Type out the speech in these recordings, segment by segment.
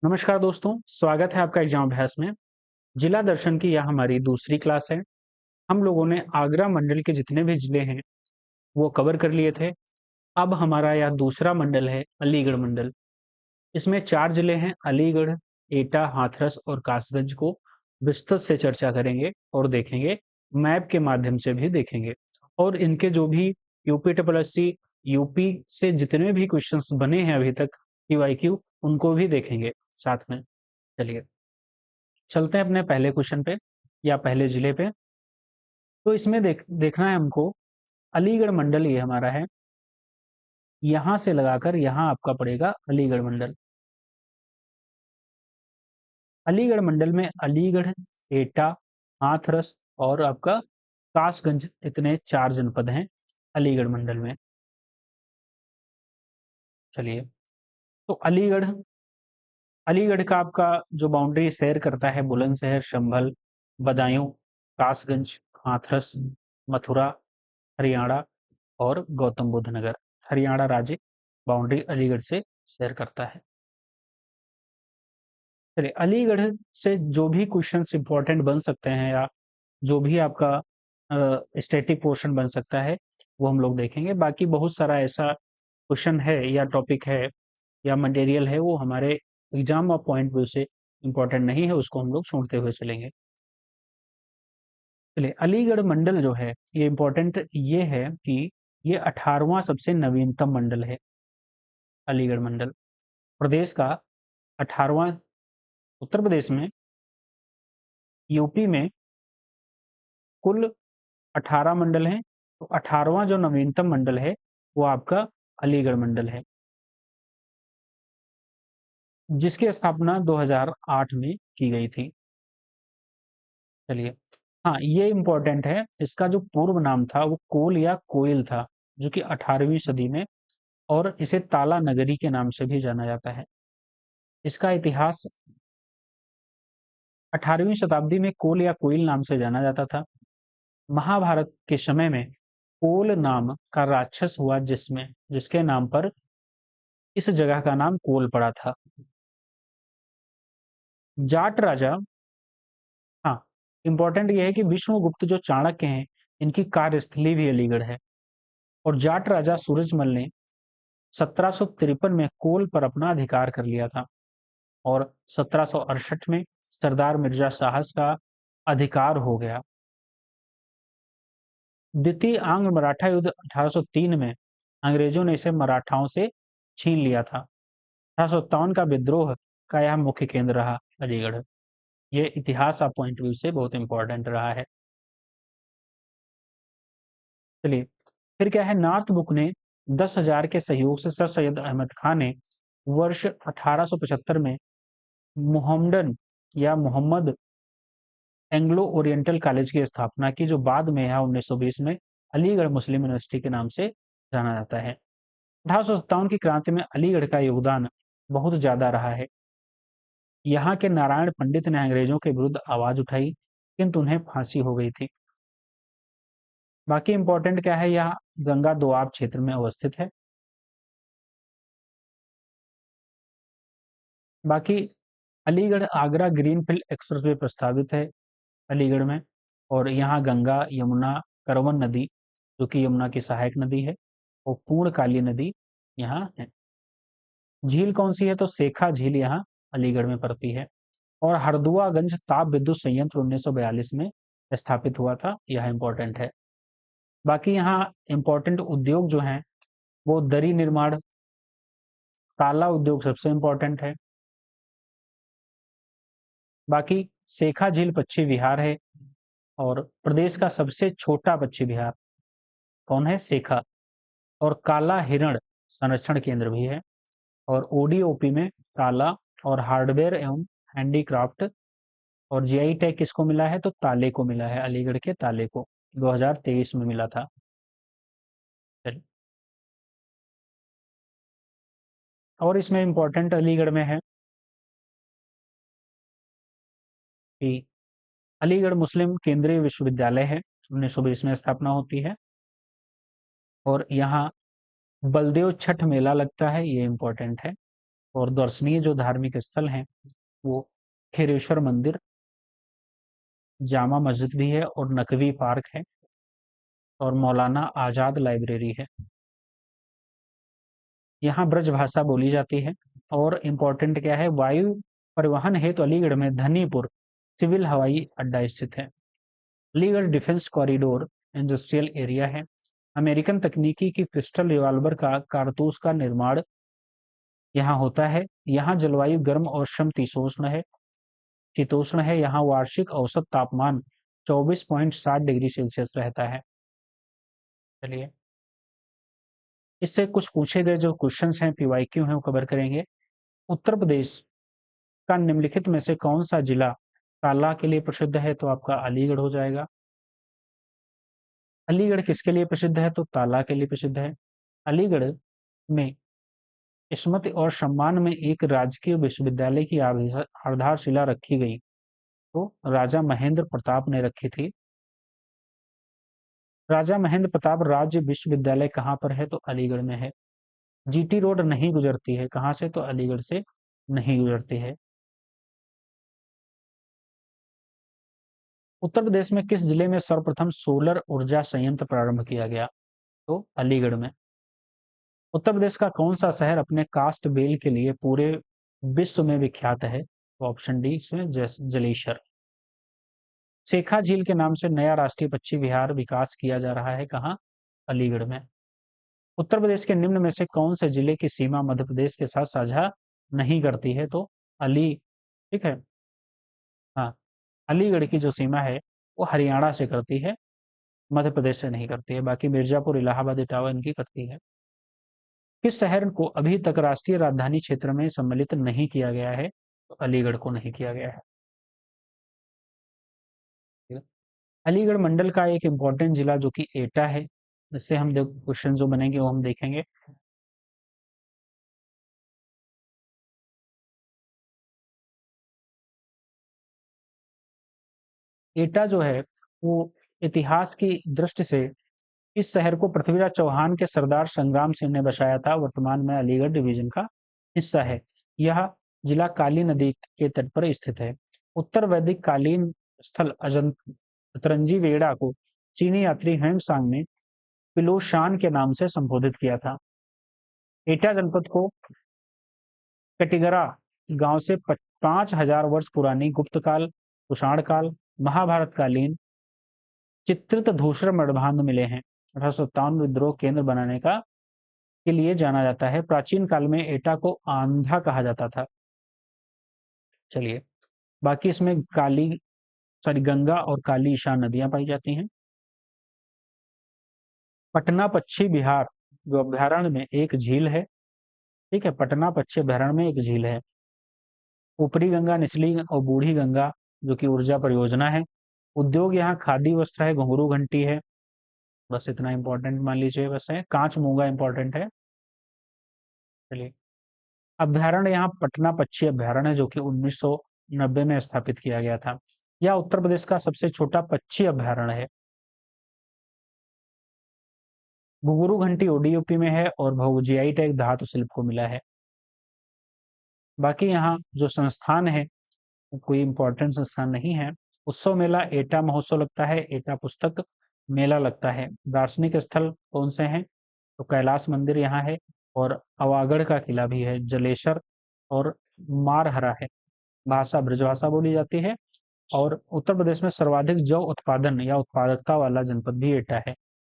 नमस्कार दोस्तों, स्वागत है आपका एग्जाम अभ्यास में। जिला दर्शन की यह हमारी दूसरी क्लास है। हम लोगों ने आगरा मंडल के जितने भी जिले हैं वो कवर कर लिए थे। अब हमारा यह दूसरा मंडल है अलीगढ़ मंडल। इसमें 4 जिले हैं अलीगढ़, एटा, हाथरस और कासगंज को विस्तृत से चर्चा करेंगे और देखेंगे, मैप के माध्यम से भी देखेंगे और इनके जो भी यूपी यूपी से जितने भी क्वेश्चंस बने हैं अभी तक पीवाईक्यू उनको भी देखेंगे साथ में। चलिए चलते हैं अपने पहले क्वेश्चन पे या पहले जिले पे। तो इसमें देखना है हमको, अलीगढ़ मंडल ये हमारा है। यहां से लगाकर यहां आपका पड़ेगा अलीगढ़ मंडल। अलीगढ़ मंडल में अलीगढ़, एटा, हाथरस और आपका कासगंज इतने 4 जनपद हैं अलीगढ़ मंडल में। चलिए, तो अलीगढ़ अलीगढ़ का आपका जो बाउंड्री शेयर करता है बुलंदशहर, संभल, बदायूं, कासगंज, हाथरस, मथुरा, हरियाणा और गौतम बुद्ध नगर। हरियाणा राज्य बाउंड्री अलीगढ़ से शेयर करता है। चलिए, अलीगढ़ से जो भी क्वेश्चंस इंपॉर्टेंट बन सकते हैं या जो भी आपका स्टैटिक पोर्शन बन सकता है वो हम लोग देखेंगे। बाकी बहुत सारा ऐसा क्वेश्चन है या टॉपिक है या मटेरियल है वो हमारे एग्जाम ऑफ पॉइंट व्यू से इंपॉर्टेंट नहीं है, उसको हम लोग छोड़ते हुए चलेंगे। चलिए, अलीगढ़ मंडल जो है ये इंपॉर्टेंट ये है कि ये 18वां सबसे नवीनतम मंडल है। अलीगढ़ मंडल प्रदेश का 18वां, उत्तर प्रदेश में यूपी में कुल 18 मंडल हैं, तो 18वां जो नवीनतम मंडल है वो आपका अलीगढ़ मंडल है, जिसकी स्थापना 2008 में की गई थी। चलिए, हाँ ये इंपॉर्टेंट है, इसका जो पूर्व नाम था वो कोल या कोयल था, जो कि 18वीं सदी में, और इसे ताला नगरी के नाम से भी जाना जाता है। इसका इतिहास 18वीं शताब्दी में कोल या कोयल नाम से जाना जाता था। महाभारत के समय में कोल नाम का राक्षस हुआ, जिसके नाम पर इस जगह का नाम कोल पड़ा था। जाट राजा, हाँ इंपॉर्टेंट ये है कि विष्णुगुप्त जो चाणक्य हैं इनकी कार्यस्थली भी अलीगढ़ है, और जाट राजा सूरजमल ने 1753 में कोल पर अपना अधिकार कर लिया था, और 1768 में सरदार मिर्जा साहस का अधिकार हो गया। द्वितीय आंग्ल मराठा युद्ध 1803 में अंग्रेजों ने इसे मराठाओं से छीन लिया था। 1857 का विद्रोह का यह मुख्य केंद्र रहा अलीगढ़। ये इतिहास आप पॉइंट व्यू से बहुत इंपॉर्टेंट रहा है। चलिए, फिर क्या है, नॉर्थ बुक ने 10,000 के सहयोग से सर सैयद अहमद खान ने वर्ष 1875 में मोहम्मडन या मोहम्मद एंग्लो ओरिएंटल कॉलेज की स्थापना की, जो बाद में यह 1920 में अलीगढ़ मुस्लिम यूनिवर्सिटी के नाम से जाना जाता है। 1857 की क्रांति में अलीगढ़ का योगदान बहुत ज्यादा रहा है। यहाँ के नारायण पंडित ने अंग्रेजों के विरुद्ध आवाज उठाई, किंतु उन्हें फांसी हो गई थी। बाकी इंपॉर्टेंट क्या है, यह गंगा दोआब क्षेत्र में अवस्थित है। बाकी अलीगढ़ आगरा ग्रीनफील्ड एक्सप्रेसवे प्रस्तावित है अलीगढ़ में, और यहाँ गंगा, यमुना, करवन नदी जो कि यमुना की सहायक नदी है, और पूर्ण काली नदी यहाँ है। झील कौन सी है, तो सेखा झील यहाँ अलीगढ़ में पड़ती है, और हरदुआगंज ताप विद्युत संयंत्र 1942 में स्थापित हुआ था, यह इंपॉर्टेंट है। बाकी यहाँ इंपॉर्टेंट उद्योग जो हैं वो दरी निर्माण, काला उद्योग सबसे इंपॉर्टेंट है। बाकी सेखा झील पक्षी विहार है, और प्रदेश का सबसे छोटा पक्षी विहार कौन है, सेखा, और काला हिरण संरक्षण केंद्र भी है। और ओडीओपी में ताला और हार्डवेयर एवं हैंडीक्राफ्ट, और जीआई टैग किसको मिला है, तो ताले को मिला है, अलीगढ़ के ताले को 2023 में मिला था। चलिए, और इसमें इंपॉर्टेंट अलीगढ़ में है कि अलीगढ़ मुस्लिम केंद्रीय विश्वविद्यालय है, 1920 में स्थापना होती है, और यहाँ बलदेव छठ मेला लगता है, ये इंपॉर्टेंट है। और दर्शनीय जो धार्मिक स्थल हैं वो खैरेश्वर मंदिर, जामा मस्जिद भी है और नकवी पार्क है और मौलाना आज़ाद लाइब्रेरी है। यहाँ ब्रज भाषा बोली जाती है और इम्पोर्टेंट क्या है, वायु परिवहन हेतु अलीगढ़ में धनीपुर सिविल हवाई अड्डा स्थित है। Aligarh defence corridor industrial area है। अमेरिकन तकनीकी की पिस्टल रिवॉल्वर का कारतूस का निर्माण यहाँ होता है। यहाँ जलवायु गर्म और समशीतोष्ण है शीतोष्ण है। यहाँ वार्षिक औसत तापमान 24.7 डिग्री सेल्सियस रहता है। चलिए, इससे कुछ पूछे गए जो क्वेश्चंस हैं, पीवाईक्यू हैं, वो कवर करेंगे। उत्तर प्रदेश का निम्नलिखित में से कौन सा जिला ताला के लिए प्रसिद्ध है? तो आपका अलीगढ़ हो जाएगा। अलीगढ़ किसके लिए प्रसिद्ध है? तो ताला के लिए प्रसिद्ध है। अलीगढ़ में स्मृति और सम्मान में एक राजकीय विश्वविद्यालय की आधारशिला रखी गई, तो राजा महेंद्र प्रताप ने रखी थी। राजा महेंद्र प्रताप राज्य विश्वविद्यालय कहाँ पर है? तो अलीगढ़ में है। जीटी रोड नहीं गुजरती है, कहाँ से? तो अलीगढ़ से नहीं गुजरती है। उत्तर प्रदेश में किस जिले में सर्वप्रथम सोलर ऊर्जा संयंत्र प्रारंभ किया गया? तो अलीगढ़ में। उत्तर प्रदेश का कौन सा शहर अपने कास्ट बेल के लिए पूरे विश्व में विख्यात है? तो ऑप्शन डी इसमें जलेश्वर। शेखा झील के नाम से नया राष्ट्रीय पक्षी विहार विकास किया जा रहा है, कहाँ? अलीगढ़ में। उत्तर प्रदेश के निम्न में से कौन से जिले की सीमा मध्य प्रदेश के साथ साझा नहीं करती है? तो अली ठीक है, हाँ, अलीगढ़ की जो सीमा है वो हरियाणा से करती है, मध्य प्रदेश से नहीं करती है। बाकी मिर्जापुर, इलाहाबाद, इटावा इनकी करती है। किस शहर को अभी तक राष्ट्रीय राजधानी क्षेत्र में सम्मिलित नहीं किया गया है? तो अलीगढ़ को नहीं किया गया है। अलीगढ़ मंडल का एक इंपॉर्टेंट जिला जो कि एटा है, इससे हम क्वेश्चन जो बनेंगे वो हम देखेंगे। एटा जो है वो इतिहास की दृष्टि से इस शहर को पृथ्वीराज चौहान के सरदार संग्राम सिंह ने बसाया था। वर्तमान में अलीगढ़ डिवीजन का हिस्सा है। यह जिला काली नदी के तट पर स्थित है। उत्तर वैदिक कालीन स्थल अतरंजी वेड़ा को चीनी यात्री हैंगसांग ने पिलोशान के नाम से संबोधित किया था। एटा जनपद को कटिगरा गांव से 5000 वर्ष पुरानी गुप्त काल, कुषाण काल, महाभारत कालीन चित्रित धूसर मणिबंध मिले हैं। 1857 विद्रोह केंद्र बनाने का के लिए जाना जाता है। प्राचीन काल में एटा को आंधा कहा जाता था। चलिए, बाकी इसमें गंगा और काली ईशान नदियां पाई जाती हैं। पटना पक्षी विहार जो अभ्यारण्य में एक झील है, ठीक है, पटना पक्षी अभ्यारण्य में एक झील है। ऊपरी गंगा, निचली और बूढ़ी गंगा जो कि ऊर्जा परियोजना है। उद्योग यहाँ खादी वस्त्र है, घुंघरू घंटी है, बस इतना इंपॉर्टेंट मान लीजिए। बस है, कांच मूंगा इंपॉर्टेंट है। चलिए, अभ्यारण्य यहाँ पटना पक्षी अभ्यारण्य है जो कि 1990 में स्थापित किया गया था। यह उत्तर प्रदेश का सबसे छोटा पक्षी अभ्यारण्य है। घुंघरू घंटी ओडीओपी में है और भूजियाई टैग धातु शिल्प को मिला है। बाकी यहाँ जो संस्थान है कोई इंपॉर्टेंट संस्थान नहीं है। उत्सव मेला एटा महोत्सव लगता है, एटा पुस्तक मेला लगता है। दार्शनिक स्थल कौन से हैं? तो कैलाश मंदिर यहाँ है और अवागढ़ का किला भी है। जलेसर और मारहरा है। भाषा ब्रजभाषा बोली जाती है। और उत्तर प्रदेश में सर्वाधिक जौ उत्पादन या उत्पादकता वाला जनपद भी एटा है।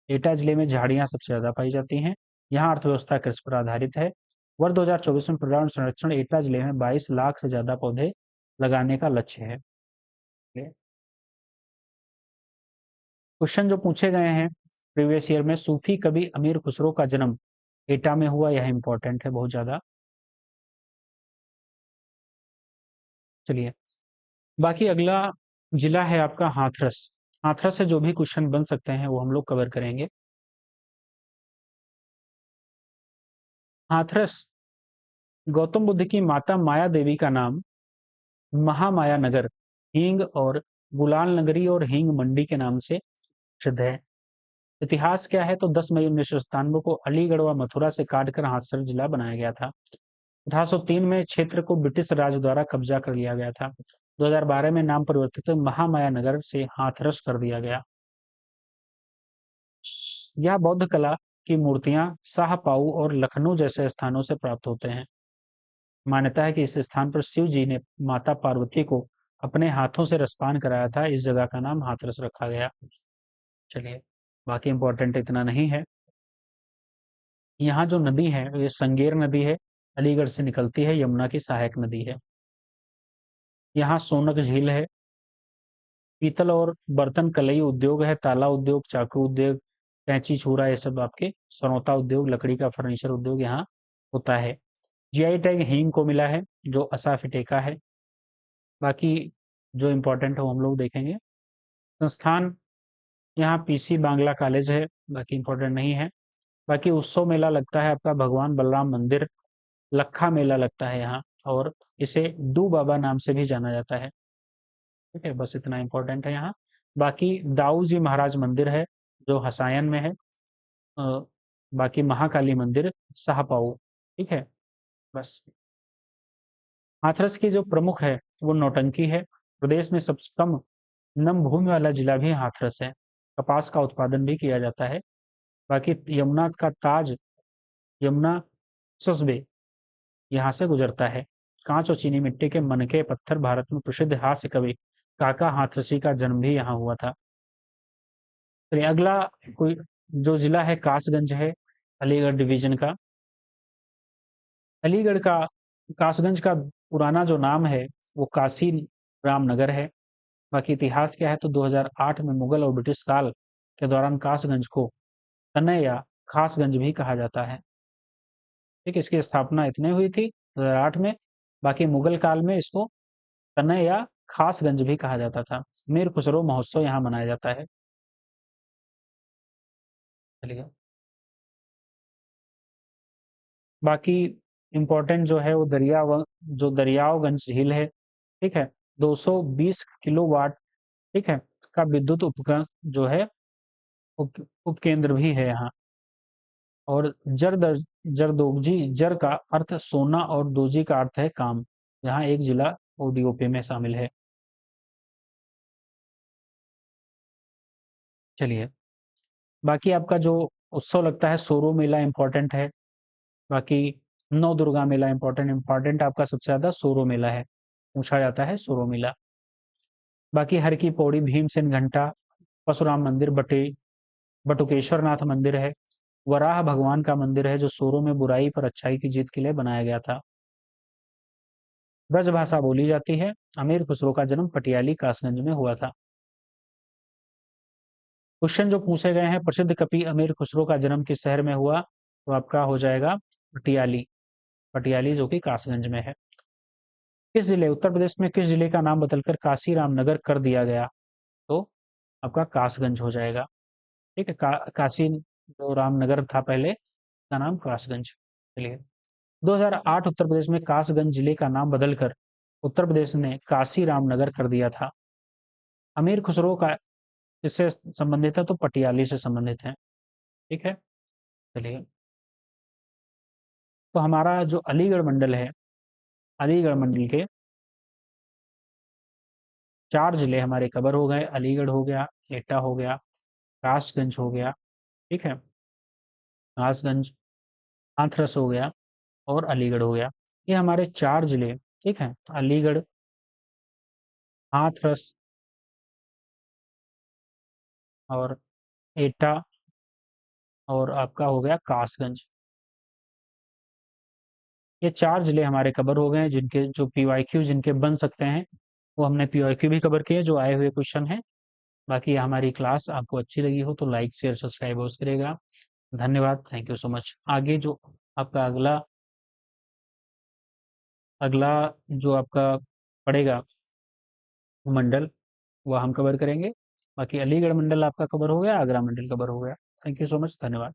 एटा जिले में झाड़ियां सबसे ज्यादा पाई जाती हैं। यहाँ अर्थव्यवस्था कृषि पर आधारित है। वर्ष 2024 में पर्यावरण संरक्षण एटा जिले में 22 लाख से ज्यादा पौधे लगाने का लक्ष्य है। क्वेश्चन जो पूछे गए हैं प्रीवियस ईयर में, सूफी कवि अमीर खुसरो का जन्म एटा में हुआ, यह इंपॉर्टेंट है बहुत ज्यादा। चलिए, बाकी अगला जिला है आपका हाथरस। हाथरस से जो भी क्वेश्चन बन सकते हैं वो हम लोग कवर करेंगे। हाथरस गौतम बुद्ध की माता माया देवी का नाम महामाया नगर, हींग और गुलाल नगरी और हींग मंडी के नाम से प्रसिद्ध है। इतिहास क्या है? तो 10 मई 1997 को अलीगढ़ व मथुरा से काटकर हाथरस जिला बनाया गया था। 1803 में क्षेत्र को ब्रिटिश राज द्वारा कब्जा कर लिया गया था। 2012 में नाम परिवर्तित महामाया नगर से हाथरस कर दिया गया। यह बौद्ध कला की मूर्तियां शाहपाऊ और लखनऊ जैसे स्थानों से प्राप्त होते हैं। मान्यता है कि इस स्थान पर शिव जी ने माता पार्वती को अपने हाथों से रसपान कराया था। इस जगह का नाम हाथरस रखा गया। चलिए, बाकी इंपॉर्टेंट इतना नहीं है। यहाँ जो नदी है ये संगेर नदी है, अलीगढ़ से निकलती है, यमुना की सहायक नदी है। यहाँ सोनक झील है, पीतल और बर्तन कलई उद्योग है, ताला उद्योग, चाकू उद्योग, कैंची छुरा, ये सब आपके सरौता उद्योग, लकड़ी का फर्नीचर उद्योग यहाँ होता है। जीआई टैग हींग को मिला है, जो असाफिटेका है। बाकी जो इम्पोर्टेंट है वो हम लोग देखेंगे। संस्थान यहाँ पीसी बांग्ला कॉलेज है, बाकी इम्पोर्टेंट नहीं है। बाकी उत्सव मेला लगता है आपका भगवान बलराम मंदिर, लखा मेला लगता है यहाँ, और इसे डू बाबा नाम से भी जाना जाता है। ठीक है, बस इतना इम्पोर्टेंट है यहाँ। बाकी दाऊ जी महाराज मंदिर है, जो हसायन में है। बाकी महाकाली मंदिर शाहपाऊ। ठीक है, बस। हाथरस की जो प्रमुख है वो नौटंकी है। प्रदेश में सबसे कम नम भूमि वाला जिला भी हाथरस है। कपास का उत्पादन भी किया जाता है। बाकी यमुना का ताज, यमुना एक्सप्रेसवे यहाँ से गुजरता है। कांच और चीनी मिट्टी के मनके पत्थर, भारत में प्रसिद्ध हास्य कवि काका हाथरसी का जन्म भी यहाँ हुआ था। तो अगला कोई जो जिला है कासगंज है, अलीगढ़ डिवीजन का। अलीगढ़ का कासगंज का पुराना जो नाम है वो काशी रामनगर है। बाकी इतिहास क्या है तो 2008 में मुगल और ब्रिटिश काल के दौरान कासगंज को तनय या खासगंज भी कहा जाता है। ठीक, इसकी स्थापना इतने हुई थी 2008 में। बाकी मुगल काल में इसको तनय या खासगंज भी कहा जाता था। मीर खुसरो महोत्सव यहाँ मनाया जाता है। चलिए, बाकी इम्पोर्टेंट जो है वो जो दरियावगंज झील है। ठीक है, 220 किलोवाट, ठीक है, का विद्युत उपकरण जो है उपकेंद्र भी है यहाँ। और जरदोजी, जर का अर्थ सोना और दोजी का अर्थ है काम। यहाँ एक जिला ओडीओपी में शामिल है। चलिए, बाकी आपका जो उत्सव लगता है सोरो मेला इम्पोर्टेंट है। बाकी नौ दुर्गा मेला इम्पोर्टेंट इम्पोर्टेंट आपका सबसे ज्यादा सोरो मेला है, पूछा जाता है सोरो मेला। बाकी हर की पौड़ी, भीमसेन घंटा, परशुराम मंदिर, बटुकेश्वर नाथ मंदिर है। वराह भगवान का मंदिर है, जो सोरो में बुराई पर अच्छाई की जीत के लिए बनाया गया था। ब्रज भाषा बोली जाती है। अमीर खुसरो का जन्म पटियाली कासगंज में हुआ था। क्वेश्चन जो पूछे गए हैं, प्रसिद्ध कवि अमीर खुसरो का जन्म किस शहर में हुआ, तो आपका हो जाएगा पटियाली। पटियाली जो कि कासगंज में है। किस जिले, उत्तर प्रदेश में किस जिले का नाम बदलकर काशी रामनगर कर दिया गया, तो आपका कासगंज हो जाएगा। ठीक है, काशी जो रामनगर था पहले, का नाम कासगंज। चलिए, 2008 उत्तर प्रदेश में कासगंज जिले का नाम बदलकर उत्तर प्रदेश ने काशी रामनगर कर दिया था। अमीर खुसरो का इससे संबंधित है तो पटियाली से संबंधित है। ठीक है, चलिए, तो हमारा जो अलीगढ़ मंडल है, अलीगढ़ मंडल के 4 जिले हमारे कवर हो गए। अलीगढ़ हो गया, एटा हो गया, कासगंज हो गया, ठीक है, कासगंज, हाथरस हो गया, और अलीगढ़ हो गया। ये हमारे 4 जिले, ठीक है, अलीगढ़, हाथरस और एटा, और आपका हो गया कासगंज। ये 4 जिले हमारे कवर हो गए हैं, जिनके जो पीवाईक्यू जिनके बन सकते हैं वो हमने पीवाईक्यू भी कवर किए, जो आए हुए क्वेश्चन हैं। बाकी हमारी क्लास आपको अच्छी लगी हो तो लाइक शेयर सब्सक्राइब अवश्य करेगा। धन्यवाद, थैंक यू सो मच। आगे जो आपका अगला अगला जो आपका पड़ेगा मंडल, वह हम कवर करेंगे। बाकी अलीगढ़ मंडल आपका कवर हो गया, आगरा मंडल कवर हो गया। थैंक यू सो मच, धन्यवाद।